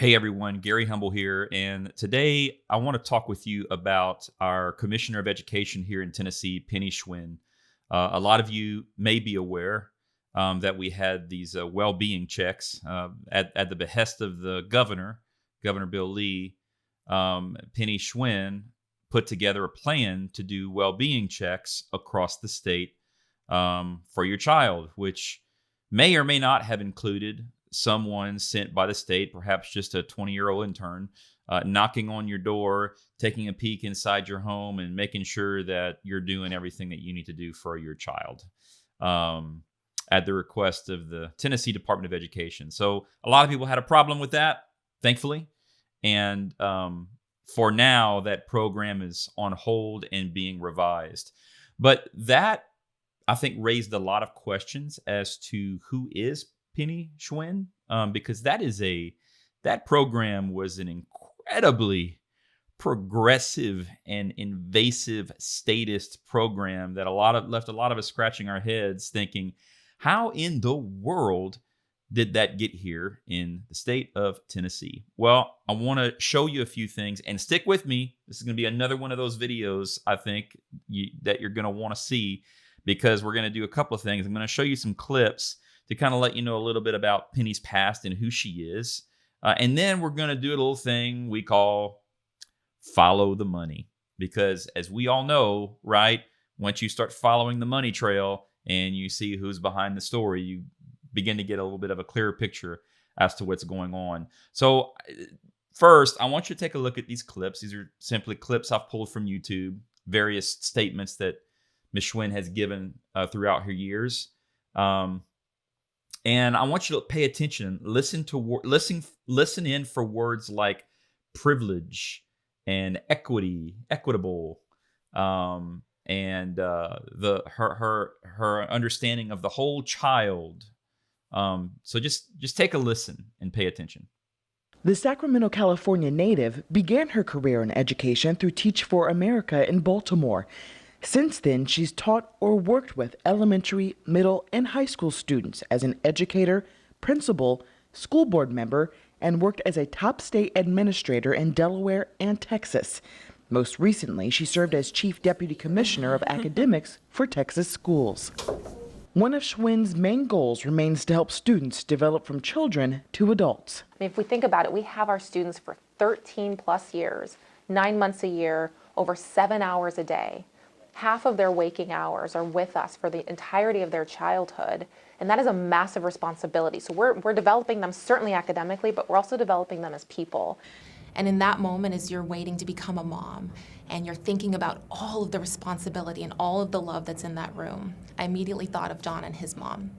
Hey everyone, Gary Humble here, and today I want to talk with you about our Commissioner of Education here in Tennessee, Penny Schwinn. A lot of you may be aware that we had these well-being checks at the behest of the governor, Governor Bill Lee. Penny Schwinn put together a plan to do well-being checks across the state for your child, which may or may not have included someone sent by the state, perhaps just a 20-year-old intern, knocking on your door, taking a peek inside your home, and making sure that you're doing everything that you need to do for your child at the request of the Tennessee Department of Education. So a lot of people had a problem with that, thankfully. And for now, that program is on hold and being revised. But that, I think, raised a lot of questions as to who is Penny Schwinn, because that program was an incredibly progressive and invasive statist program that left a lot of us scratching our heads, thinking, how in the world did that get here in the state of Tennessee? Well, I want to show you a few things, and stick with me. This is going to be another one of those videos I think that you're going to want to see, because we're going to do a couple of things. I'm going to show you some clips to kind of let you know a little bit about Penny's past and who she is. And then we're going to do a little thing we call follow the money. Because as we all know, right, once you start following the money trail and you see who's behind the story, you begin to get a little bit of a clearer picture as to what's going on. So first, I want you to take a look at these clips. These are simply clips I've pulled from YouTube, various statements that Ms. Schwinn has given throughout her years. And I want you to pay attention, listen in for words like privilege and equitable, and her understanding of the whole child. So just take a listen and pay attention. The Sacramento, California native began her career in education through Teach for America in Baltimore. Since then, she's taught or worked with elementary, middle, and high school students as an educator, principal, school board member, and worked as a top state administrator in Delaware and Texas. Most recently, she served as Chief Deputy Commissioner of Academics for Texas schools. One of Schwinn's main goals remains to help students develop from children to adults. If we think about it, we have our students for 13 plus years, 9 months a year, over 7 hours a day. Half of their waking hours are with us for the entirety of their childhood, and that is a massive responsibility. So we're developing them certainly academically, but we're also developing them as people. And in that moment, as you're waiting to become a mom, and you're thinking about all of the responsibility and all of the love that's in that room, I immediately thought of John and his mom,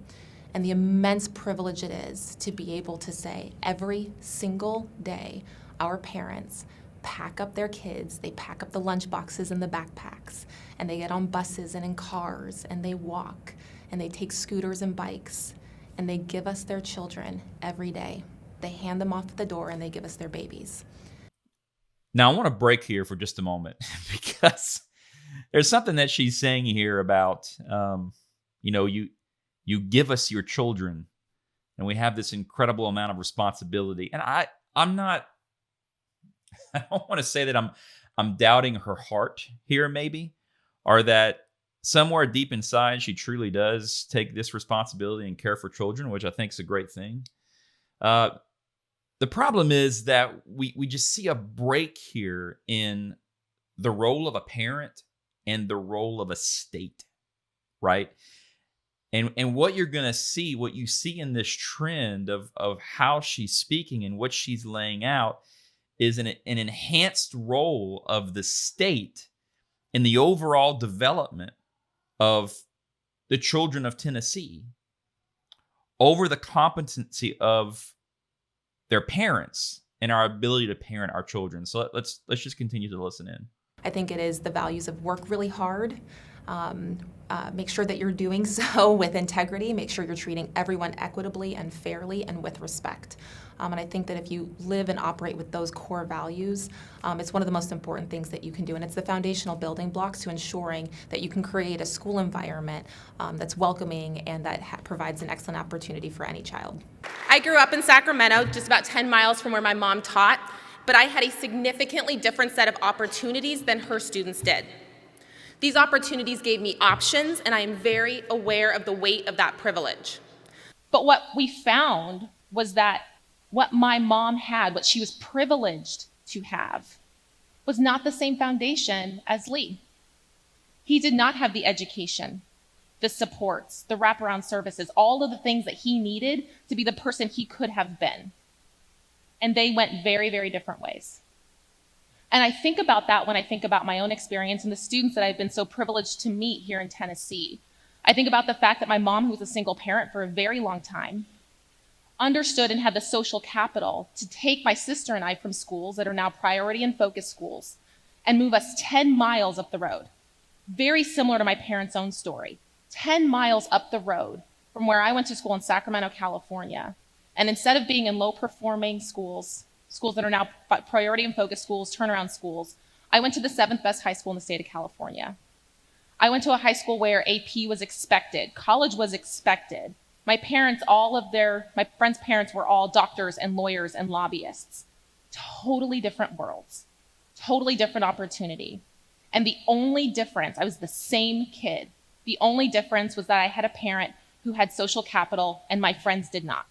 and the immense privilege it is to be able to say every single day, our parents pack up their kids, they pack up the lunch boxes and the backpacks, and they get on buses and in cars, and they walk, and they take scooters and bikes, and they give us their children every day. They hand them off at the door, and they give us their babies. Now, I want to break here for just a moment, because there's something that she's saying here about, you give us your children, and we have this incredible amount of responsibility. And I don't want to say that I'm doubting her heart here, maybe, or that somewhere deep inside she truly does take this responsibility and care for children, which I think is a great thing. The problem is that we just see a break here in the role of a parent and the role of a state, right? And what you're going to see, what you see in this trend of how she's speaking and what she's laying out, is an enhanced role of the state in the overall development of the children of Tennessee over the competency of their parents and our ability to parent our children. So let's just continue to listen in. I think it is the values of work really hard, Make sure that you're doing so with integrity. Make sure you're treating everyone equitably and fairly and with respect. And I think that if you live and operate with those core values, it's one of the most important things that you can do. And it's the foundational building blocks to ensuring that you can create a school environment that's welcoming and that provides an excellent opportunity for any child. I grew up in Sacramento, just about 10 miles from where my mom taught, but I had a significantly different set of opportunities than her students did. These opportunities gave me options, and I am very aware of the weight of that privilege. But what we found was that what my mom had, what she was privileged to have, was not the same foundation as Lee. He did not have the education, the supports, the wraparound services, all of the things that he needed to be the person he could have been. And they went very, very different ways. And I think about that when I think about my own experience and the students that I've been so privileged to meet here in Tennessee. I think about the fact that my mom, who was a single parent for a very long time, understood and had the social capital to take my sister and I from schools that are now priority and focus schools and move us 10 miles up the road. Very similar to my parents' own story. 10 miles up the road from where I went to school in Sacramento, California. And instead of being in low-performing schools that are now priority and focus schools, turnaround schools, I went to the 7th best high school in the state of California. I went to a high school where AP was expected, college was expected. My parents, my friends' parents were all doctors and lawyers and lobbyists. Totally different worlds, totally different opportunity. And the only difference, I was the same kid. The only difference was that I had a parent who had social capital and my friends did not.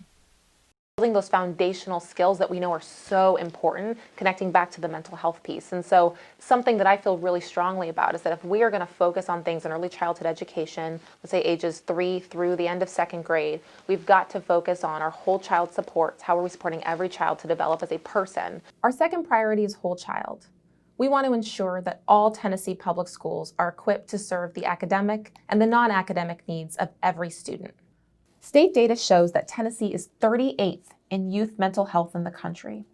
Building those foundational skills that we know are so important, connecting back to the mental health piece. And so something that I feel really strongly about is that if we are going to focus on things in early childhood education, let's say ages 3 through the end of 2nd grade, we've got to focus on our whole child supports. How are we supporting every child to develop as a person? Our second priority is whole child. We want to ensure that all Tennessee public schools are equipped to serve the academic and the non-academic needs of every student. State data shows that Tennessee is 38th in youth mental health in the country.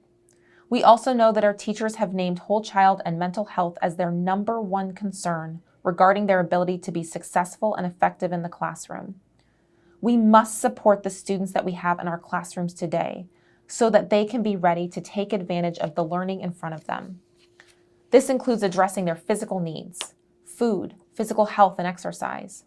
We also know that our teachers have named whole child and mental health as their #1 concern regarding their ability to be successful and effective in the classroom. We must support the students that we have in our classrooms today so that they can be ready to take advantage of the learning in front of them. This includes addressing their physical needs, food, physical health, and exercise.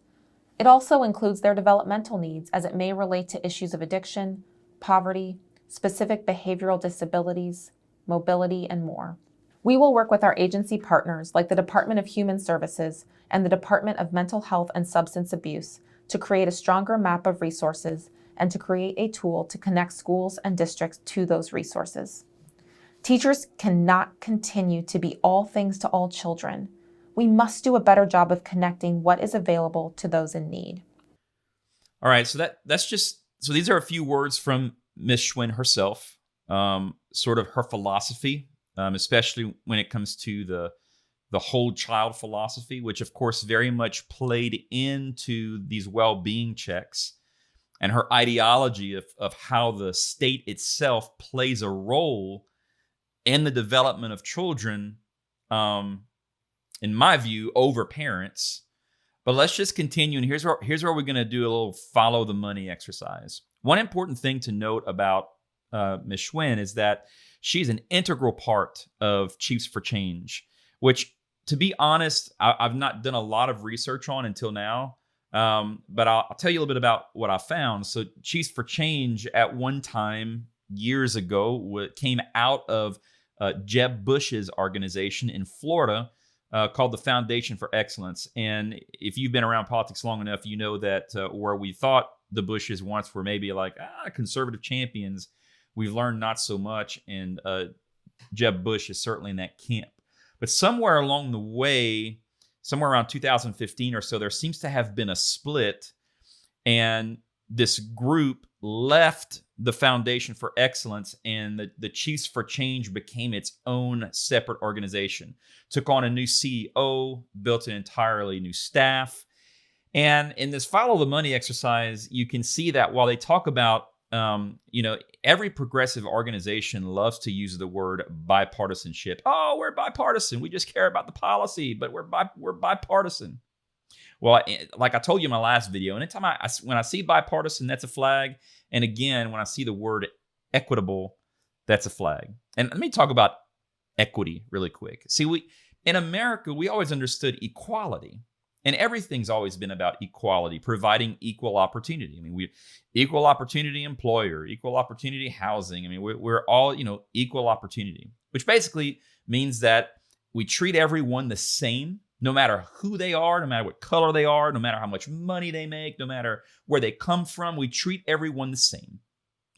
It also includes their developmental needs as it may relate to issues of addiction, poverty, specific behavioral disabilities, mobility, and more. We will work with our agency partners like the Department of Human Services and the Department of Mental Health and Substance Abuse to create a stronger map of resources and to create a tool to connect schools and districts to those resources. Teachers cannot continue to be all things to all children. We must do a better job of connecting what is available to those in need. All right, so so these are a few words from Ms. Schwinn herself, sort of her philosophy, especially when it comes to the whole child philosophy, which of course very much played into these well-being checks, and her ideology of how the state itself plays a role in the development of children, in my view, over parents. But let's just continue. And here's where we're going to do a little follow the money exercise. One important thing to note about Ms. Schwinn is that she's an integral part of Chiefs for Change, which, to be honest, I've not done a lot of research on until now. But I'll tell you a little bit about what I found. So Chiefs for Change at one time, years ago, came out of Jeb Bush's organization in Florida, called the Foundation for Excellence. And if you've been around politics long enough, you know that where we thought the Bushes once were maybe like conservative champions, we've learned not so much. And Jeb Bush is certainly in that camp. But somewhere along the way, somewhere around 2015 or so, there seems to have been a split. And this group left the Foundation for Excellence, and the Chiefs for Change became its own separate organization, took on a new CEO, built an entirely new staff. And in this follow the money exercise, you can see that while they talk about, every progressive organization loves to use the word bipartisanship. Oh, we're bipartisan. We just care about the policy, but we're bipartisan. Well, like I told you in my last video, anytime when I see bipartisan, that's a flag. And again, when I see the word equitable, that's a flag. And let me talk about equity really quick. See, in America, we always understood equality. And everything's always been about equality, providing equal opportunity. I mean, equal opportunity employer, equal opportunity housing. I mean, we're all, equal opportunity, which basically means that we treat everyone the same, no matter who they are, no matter what color they are, no matter how much money they make, no matter where they come from. We treat everyone the same.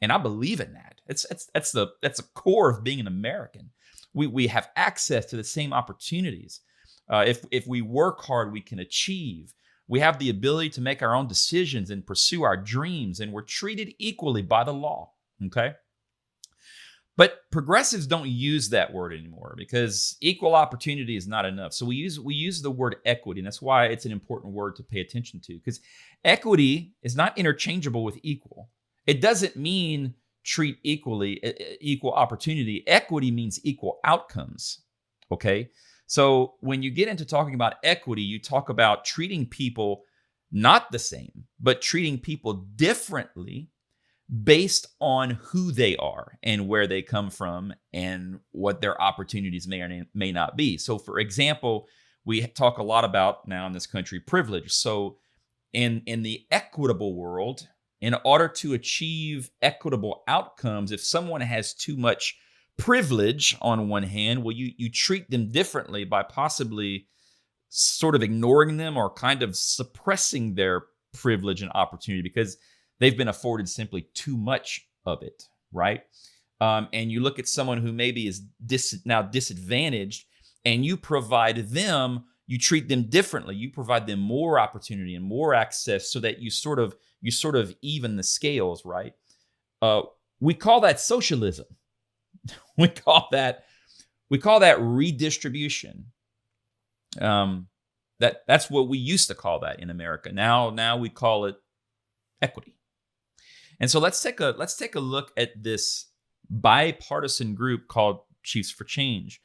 And I believe in that. That's the core of being an American. We have access to the same opportunities. If we work hard, we can achieve. We have the ability to make our own decisions and pursue our dreams, and we're treated equally by the law, okay? But progressives don't use that word anymore because equal opportunity is not enough. So we use the word equity, and that's why it's an important word to pay attention to, because equity is not interchangeable with equal. It doesn't mean treat equally, equal opportunity. Equity means equal outcomes, okay? So when you get into talking about equity, you talk about treating people not the same, but treating people differently based on who they are and where they come from and what their opportunities may or may not be. So for example, we talk a lot about now in this country privilege. So in the equitable world, in order to achieve equitable outcomes, if someone has too much privilege on one hand, well, you treat them differently by possibly sort of ignoring them or kind of suppressing their privilege and opportunity because they've been afforded simply too much of it, right? And you look at someone who maybe is now disadvantaged, and you treat them differently. You provide them more opportunity and more access so that you sort of even the scales, right? We call that socialism. We call that redistribution. That's what we used to call that in America. Now we call it equity. And so let's take a look at this bipartisan group called Chiefs for Change.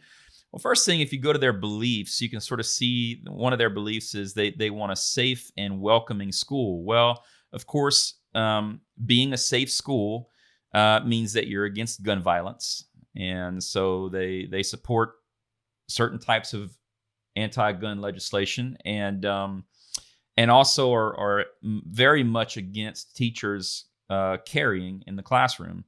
Well, first thing, if you go to their beliefs, you can sort of see one of their beliefs is they want a safe and welcoming school. Well, of course, being a safe school means that you're against gun violence. And so they support certain types of anti-gun legislation and also are very much against teachers carrying in the classroom.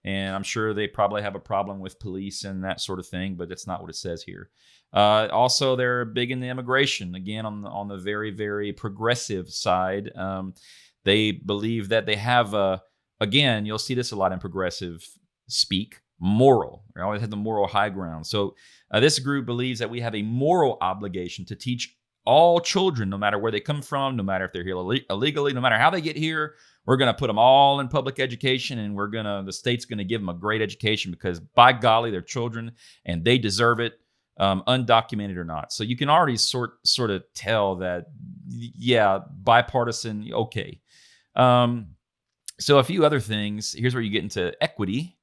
And I'm sure they probably have a problem with police and that sort of thing, but that's not what it says here. Also, they're big in the immigration. Again, on the very, very progressive side, they believe that they have again, you'll see this a lot in progressive speak, moral. They always have the moral high ground. So this group believes that we have a moral obligation to teach all children, no matter where they come from, no matter if they're here illegally, no matter how they get here. We're going to put them all in public education, and the state's going to give them a great education because, by golly, they're children and they deserve it, undocumented or not. So you can already sort of tell that, yeah, bipartisan, okay. So a few other things. Here's where you get into equity.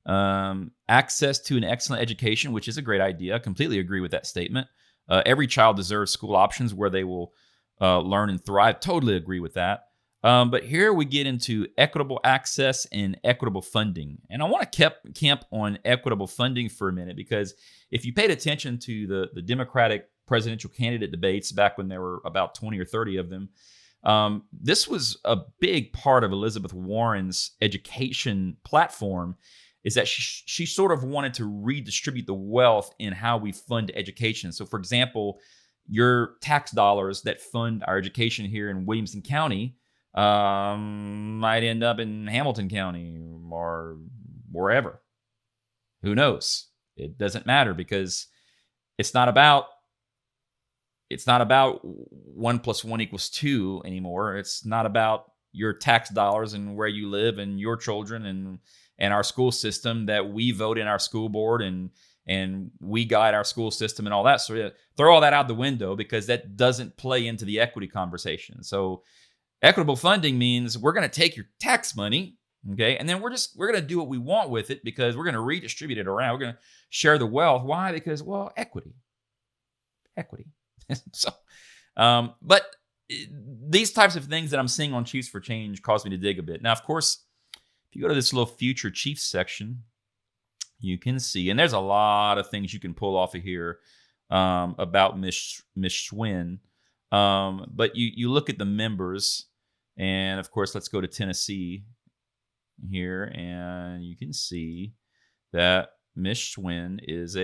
Access to an excellent education, which is a great idea. I completely agree with that statement. Every child deserves school options where they will learn and thrive. Totally agree with that. But here we get into equitable access and equitable funding. And I want to camp on equitable funding for a minute, because if you paid attention to the Democratic presidential candidate debates back when there were about 20 or 30 of them, this was a big part of Elizabeth Warren's education platform, is that she sort of wanted to redistribute the wealth in how we fund education. So, for example, your tax dollars that fund our education here in Williamson County might end up in Hamilton County or wherever. Who knows? It doesn't matter, because it's not about 1 + 1 = 2 anymore. It's not about your tax dollars and where you live and your children and our school system that we vote in our school board and we guide our school system and all that. So throw all that out the window, because that doesn't play into the equity conversation. So equitable funding means we're going to take your tax money, okay, and then we're going to do what we want with it, because we're going to redistribute it around. We're going to share the wealth. Why? Because, well, equity. So, but these types of things that I'm seeing on Chiefs for Change cause me to dig a bit. Now, of course, if you go to this little future Chiefs section, you can see, and there's a lot of things you can pull off of here about Miss Schwinn. But you look at the members, and of course, let's go to Tennessee here, and you can see that Miss Schwinn is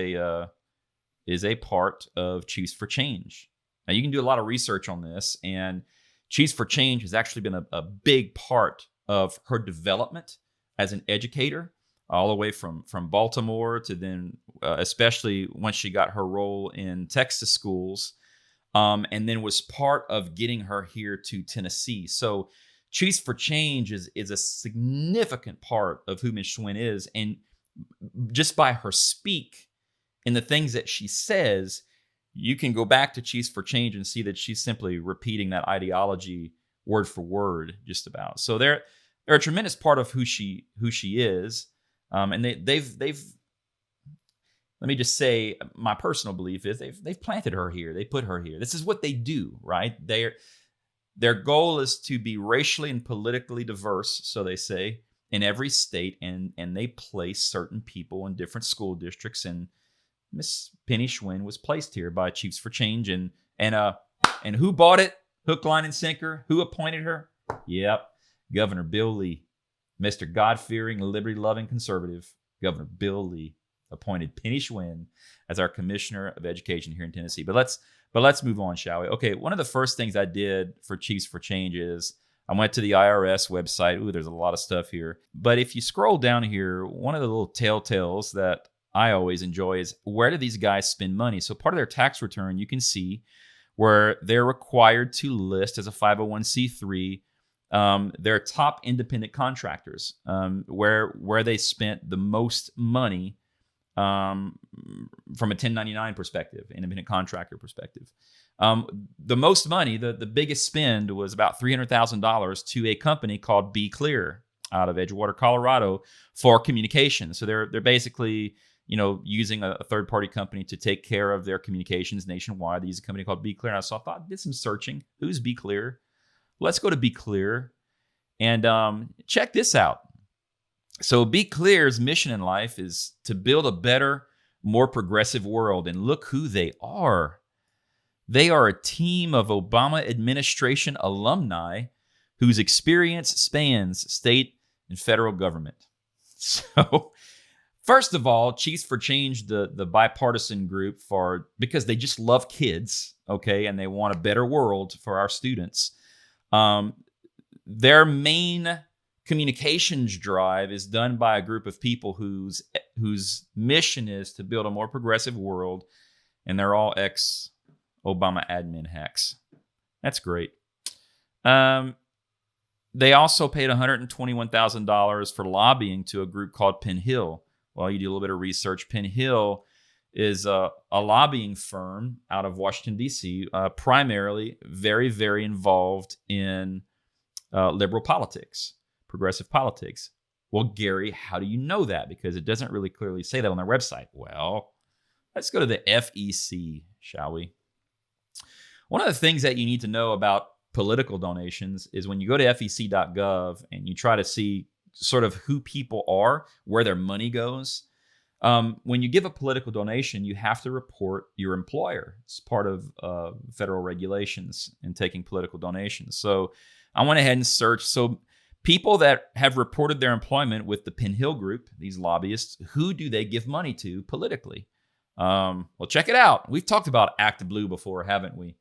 a part of Chiefs for Change. Now, you can do a lot of research on this, and Chiefs for Change has actually been a big part of her development as an educator, all the way from Baltimore to then, especially once she got her role in Texas schools, and then was part of getting her here to Tennessee. So Chiefs for Change is a significant part of who Ms. Schwinn is, and just by her speak and the things that she says, you can go back to Chiefs for Change and see that she's simply repeating that ideology word for word, just about. So they're a tremendous part of who she is, and they've. Let me just say, my personal belief is they've planted her here. They put her here. This is what they do, right? Their goal is to be racially and politically diverse, so they say, in every state, and they place certain people in different school districts. And Miss Penny Schwinn was placed here by Chiefs for Change, and who bought it? Hook, line, and sinker. Who appointed her? Yep, Governor Bill Lee, Mr. God-fearing, liberty-loving conservative. Governor Bill Lee appointed Penny Schwinn as our Commissioner of Education here in Tennessee. But let's move on, shall we? Okay, one of the first things I did for Chiefs for Change is I went to the IRS website. Ooh, there's a lot of stuff here. But if you scroll down here, one of the little telltales that I always enjoy is, where do these guys spend money? So part of their tax return, you can see where they're required to list as a 501c3 their top independent contractors, where they spent the most money from a 1099 perspective, independent contractor perspective. The most money, the biggest spend was about $300,000 to a company called Be Clear out of Edgewater, Colorado, for communications. So they're basically, using a third-party company to take care of their communications nationwide. They use a company called Be Clear. And I thought, did some searching. Who's Be Clear? Let's go to Be Clear and check this out. So Be Clear's mission in life is to build a better, more progressive world. And look who they are. They are a team of Obama administration alumni whose experience spans state and federal government. So first of all, Chiefs for Change, the bipartisan group, because they just love kids, okay, and they want a better world for our students. Their main communications drive is done by a group of people whose mission is to build a more progressive world, and they're all ex-Obama admin hacks. That's great. They also paid $121,000 for lobbying to a group called Penn Hill. Well, you do a little bit of research. Penn Hill is a lobbying firm out of Washington, D.C., primarily very, very involved in liberal politics, progressive politics. Well, Gary, how do you know that? Because it doesn't really clearly say that on their website. Well, let's go to the FEC, shall we? One of the things that you need to know about political donations is when you go to fec.gov and you try to see sort of who people are, where their money goes. When you give a political donation, you have to report your employer. It's part of federal regulations in taking political donations. So I went ahead and searched. So people that have reported their employment with the Penn Hill Group, these lobbyists, who do they give money to politically? Well, check it out. We've talked about Act Blue before, haven't we?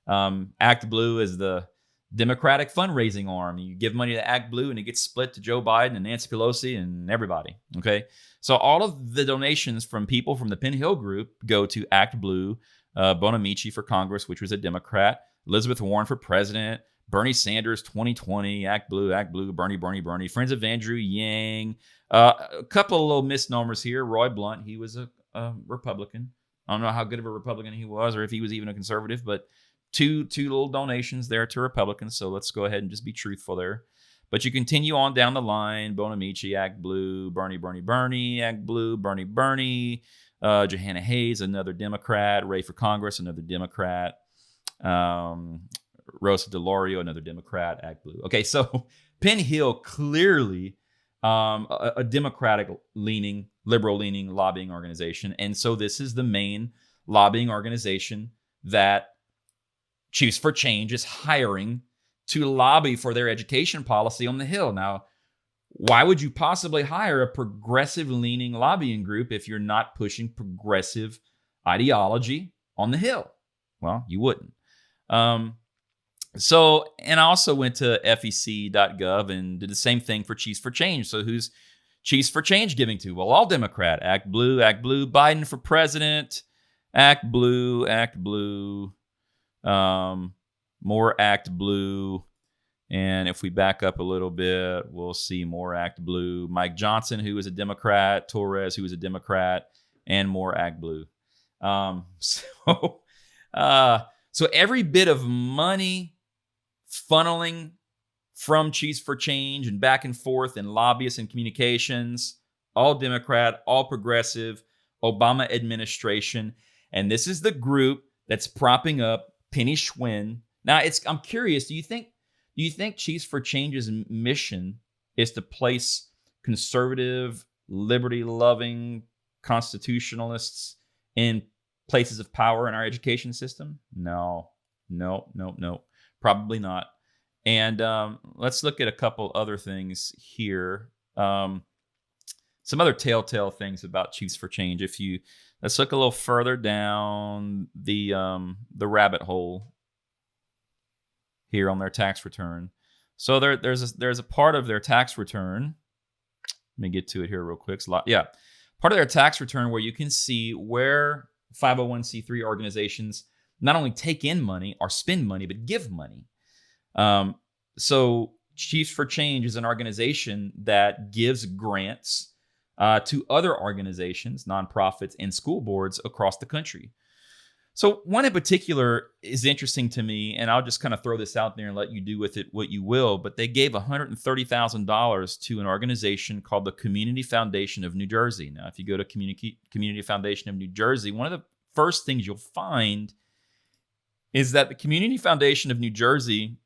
Act Blue is the Democratic fundraising arm. You give money to Act Blue and it gets split to Joe Biden and Nancy Pelosi and everybody. Okay. So all of the donations from people from the Penn Hill Group go to Act Blue, Bonamici for Congress, which was a Democrat, Elizabeth Warren for president, Bernie Sanders 2020, Act Blue, Bernie, Friends of Andrew Yang. A couple of little misnomers here. Roy Blunt, he was a Republican. I don't know how good of a Republican he was or if he was even a conservative, but two little donations there to Republicans. So let's go ahead and just be truthful there. But you continue on down the line. Bonamici, Act Blue, Bernie, Act Blue, Bernie. Johanna Hayes, another Democrat. Ray for Congress, another Democrat. Rosa DeLauro, another Democrat, Act Blue. Okay, so Penn Hill, clearly a Democratic-leaning, liberal-leaning lobbying organization. And so this is the main lobbying organization that Chiefs for Change is hiring to lobby for their education policy on the Hill. Now, why would you possibly hire a progressive-leaning lobbying group if you're not pushing progressive ideology on the Hill? Well, you wouldn't. And I also went to fec.gov and did the same thing for Chiefs for Change. So who's Chiefs for Change giving to? Well, all Democrat. Act Blue, Biden for president. Act Blue, more Act Blue. And if we back up a little bit, we'll see more Act Blue. Mike Johnson, who is a Democrat. Torres, who is a Democrat. And more Act Blue. So every bit of money funneling from Chiefs for Change and back and forth and lobbyists and communications, all Democrat, all progressive, Obama administration. And this is the group that's propping up Penny Schwinn. Now, I'm curious, do you think Chiefs for Change's mission is to place conservative, liberty-loving constitutionalists in places of power in our education system? No. Probably not. And let's look at a couple other things here. Some other telltale things about Chiefs for Change. Let's look a little further down the rabbit hole here on their tax return. So there's a part of their tax return. Let me get to it here real quick. Part of their tax return where you can see where 501c3 organizations not only take in money or spend money, but give money. So Chiefs for Change is an organization that gives grants to other organizations, nonprofits, and school boards across the country. So one in particular is interesting to me, and I'll just kind of throw this out there and let you do with it what you will, but they gave $130,000 to an organization called the Community Foundation of New Jersey. Now, if you go to Community Foundation of New Jersey, one of the first things you'll find is that the Community Foundation of New Jersey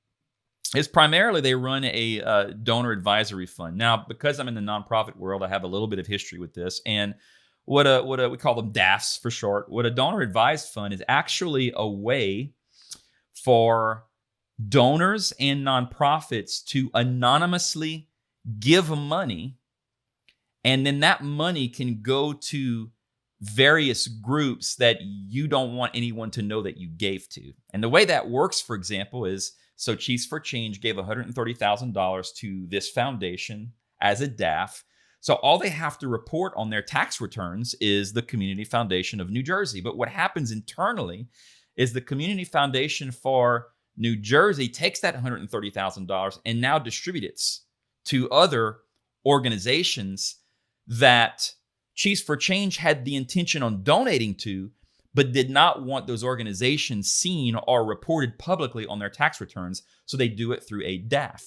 is primarily, they run a donor advisory fund. Now, because I'm in the nonprofit world, I have a little bit of history with this. And what we call them DAFs for short, what a donor advised fund is actually a way for donors and nonprofits to anonymously give money. And then that money can go to various groups that you don't want anyone to know that you gave to. And the way that works, for example, is so Chiefs for Change gave $130,000 to this foundation as a DAF. So all they have to report on their tax returns is the Community Foundation of New Jersey. But what happens internally is the Community Foundation for New Jersey takes that $130,000 and now distributes to other organizations that Chiefs for Change had the intention on donating to, but did not want those organizations seen or reported publicly on their tax returns. So they do it through a DAF.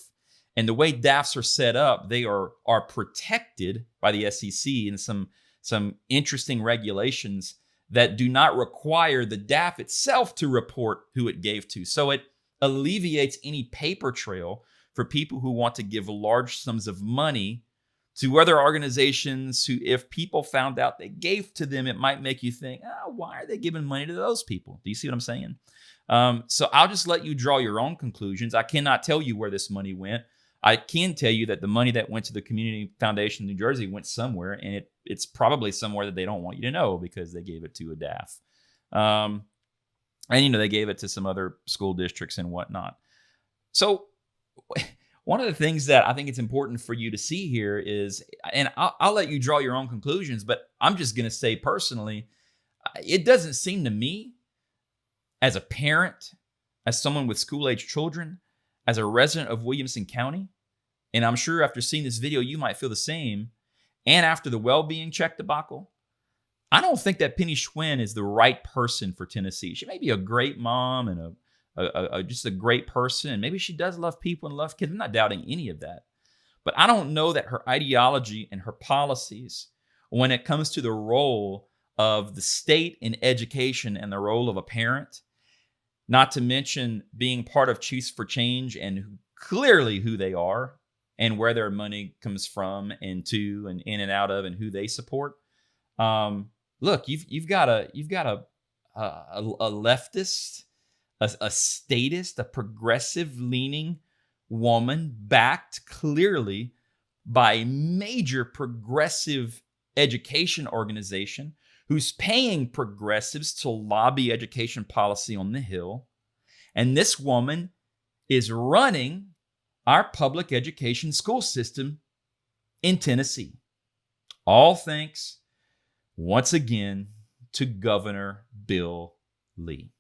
And the way DAFs are set up, they are protected by the SEC and some interesting regulations that do not require the DAF itself to report who it gave to. So it alleviates any paper trail for people who want to give large sums of money to other organizations who, if people found out they gave to them, it might make you think, why are they giving money to those people? Do you see what I'm saying? So I'll just let you draw your own conclusions. I cannot tell you where this money went. I can tell you that the money that went to the Community Foundation of New Jersey went somewhere, and it's probably somewhere that they don't want you to know because they gave it to a DAF. And, they gave it to some other school districts and whatnot. So one of the things that I think it's important for you to see here is, and I'll let you draw your own conclusions, but I'm just going to say personally, it doesn't seem to me as a parent, as someone with school-age children, as a resident of Williamson County, and I'm sure after seeing this video, you might feel the same, and after the Wellbeing Check debacle, I don't think that Penny Schwinn is the right person for Tennessee. She may be a great mom and just a great person, and maybe she does love people and love kids. I'm not doubting any of that. But I don't know that her ideology and her policies, when it comes to the role of the state in education and the role of a parent, not to mention being part of Chiefs for Change and clearly who they are and where their money comes from and to and in and out of and who they support. Look, you've got a leftist, a statist, a progressive leaning woman backed clearly by a major progressive education organization who's paying progressives to lobby education policy on the Hill. And this woman is running our public education school system in Tennessee. All thanks, once again, to Governor Bill Lee.